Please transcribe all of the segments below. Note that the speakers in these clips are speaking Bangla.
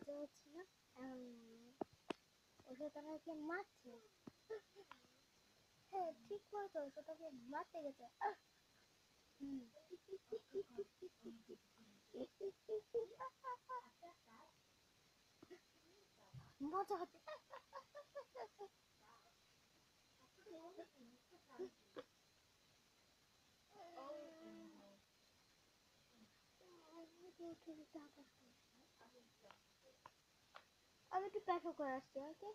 মজা হচ্ছে না ওষুধটাকে মারছে। হ্যাঁ ঠিক বলতো, ওষুধটাকে মারতে গেছে। মজা হচ্ছে। আমি একটু প্যাকও করে আসছি। ওকে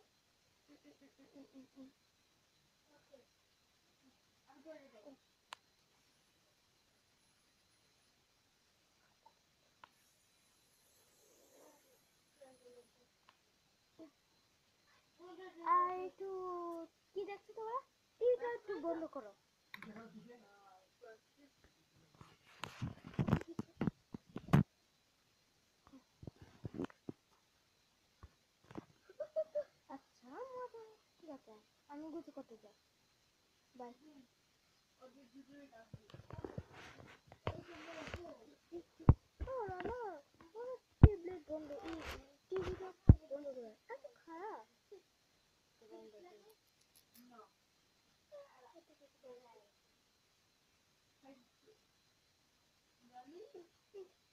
আর একটু কি দেখছো তোমরা? টিভিটা একটু বন্ধ করো। আচ্ছা মজা, ঠিক আছে আমি গুছি করতে চাই। বাই। বন্ধ টিভিটা বন্ধ করে এত খারাপ।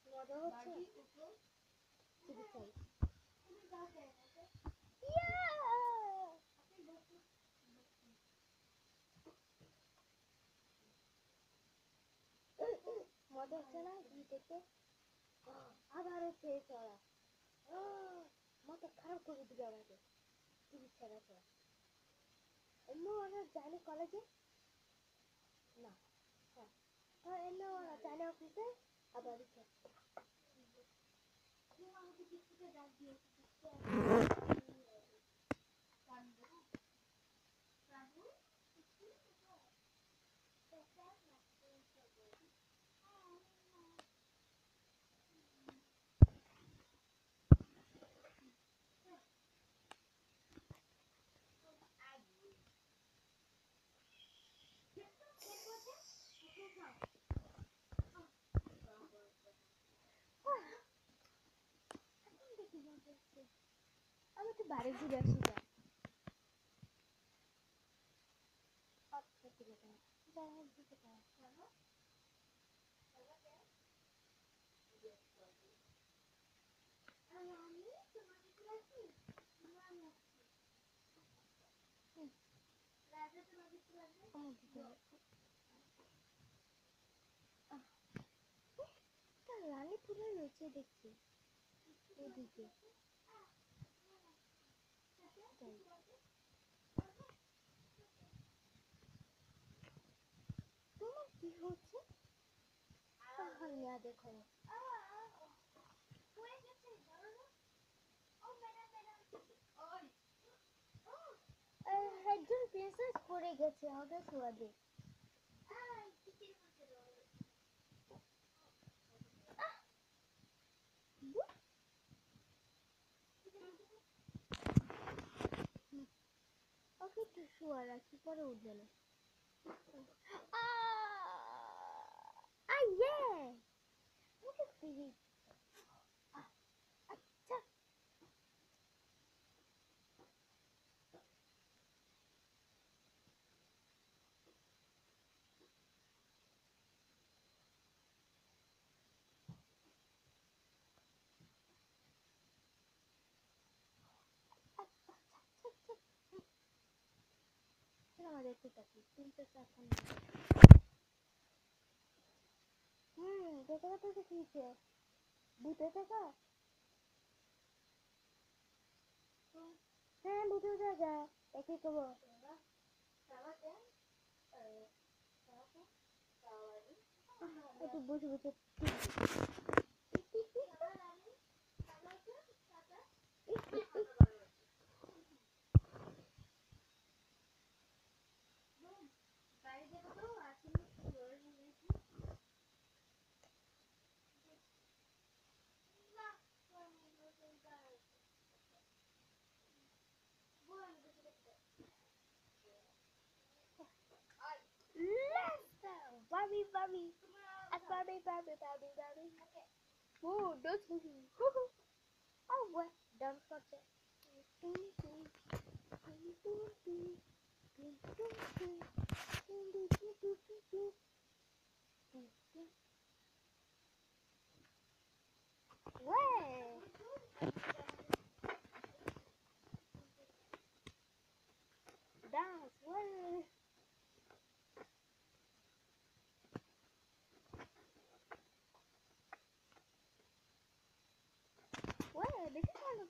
মজা হচ্ছে। মজা হচ্ছে না দেখে? আবারও পেয়েছে ওরা। মাথা খারাপ করে দিবে আমাকে। টিভি ছাড়া ছাড়া এমনি ওরা জানে কলেজে না। হ্যাঁ এমনি ওরা জানে অফিসে আবার আমি তো বাড়ি ঘুরে আসি। আচ্ছা ঠিক আছে রানীপুরে রয়েছে দেখছি এদিকে। তোমার কি হচ্ছে? দেখো একজন প্রিন্সেস পড়ে গেছে আমাদের সুয়াদে। ওকে একটু শুয়া রাখি, পরে উঠবে না। আচ্ছা দেখতে থাকি প্রিন্সেস এখন। দেখে তো শিখিয়েছে ভূতে থেকে। হ্যাঁ ভূতে জায়গা একই খবর। একটু বসে বসে Barbie, Barbie. Barbie, Barbie, Barbie, Barbie. Oh, that's oh, what?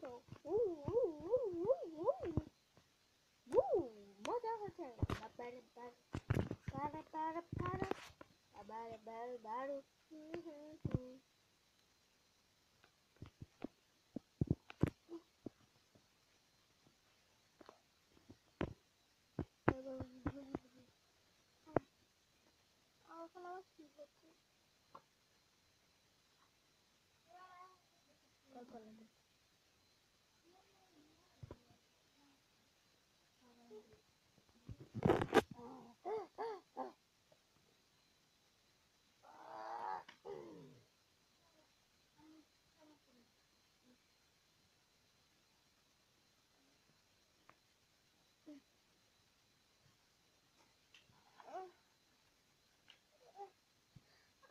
তো মজা হচ্ছে বাবারে বারে বারে বারে বারে বারে বারে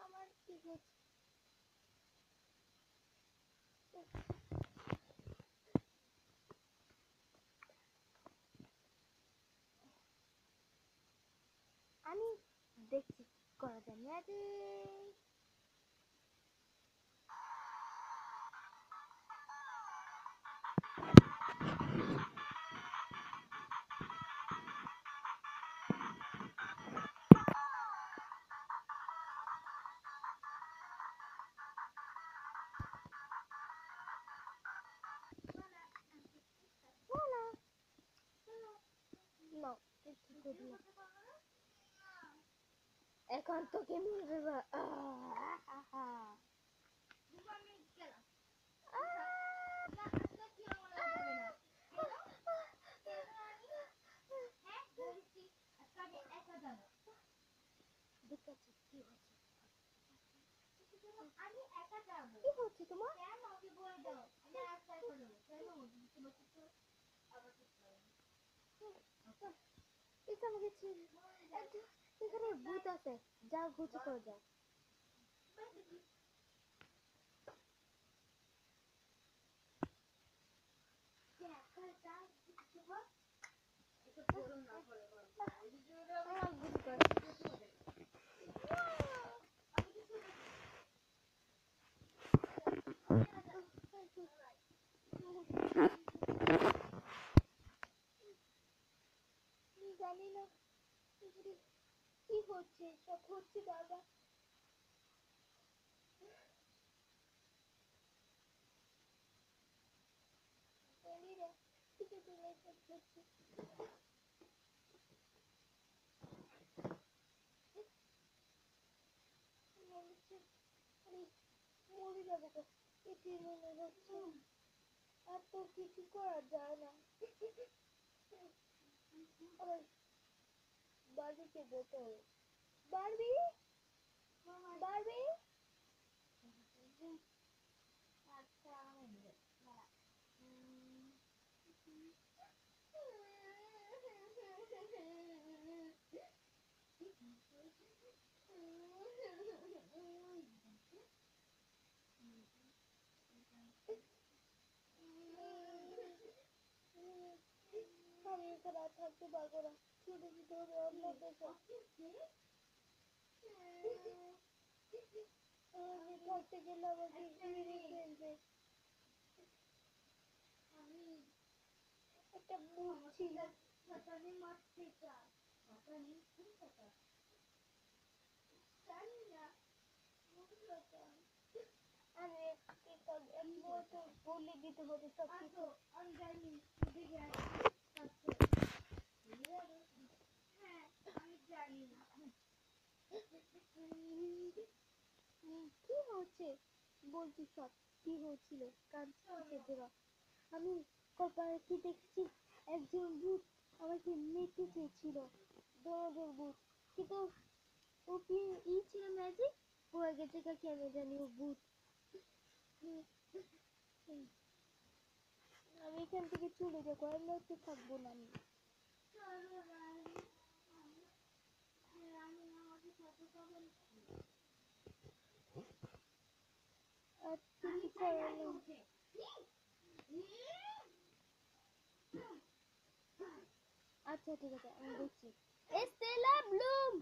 আমার কি হচ্ছে আমি দেখছি করা যায় ম্যাজিক No, এখন তোকে মিলবে কি হচ্ছে তোমার এখানে ভূত আছে যাও ঘুচি করে যাও জানি না কি হচ্ছে সব হচ্ছে বাবা জানি না কিছু তুমি সব হচ্ছে মরে যাবো তো এটি মনে হচ্ছে আর তো কিছু করা যায় না আবার বাড়িতে যেতে হবে বারবি বারবি আচ্ছা আমি এখানে আর থাকতে পারবো না ছোট ছোট অন্যদের আমি থাকতে গেলে আমাকে মেরে ফেলবে একটা ভূত ছিল আমি মারতে চাই জানি না আমি তো বলে দিতে হবে সব কিছু আমি জানি হ্যাঁ আমি জানি কি হচ্ছে বলছি সব কি হচ্ছিল কাঁদছে দেওয়া আমি কপালে কি দেখছি একজন ভূত আমাকে মেরতে চেয়েছিল দরদের ভূত কিন্তু ও কি ছিল ম্যাজিক হয়ে গেছে কাকে আমি জানি ও ভূত আমি এখান থেকে চলে যাবো আর নয়তো থাকবো না আমি আর কিছু করার নেই আচ্ছা ঠিক আছে আমি দেখছি স্টেলা ব্লুম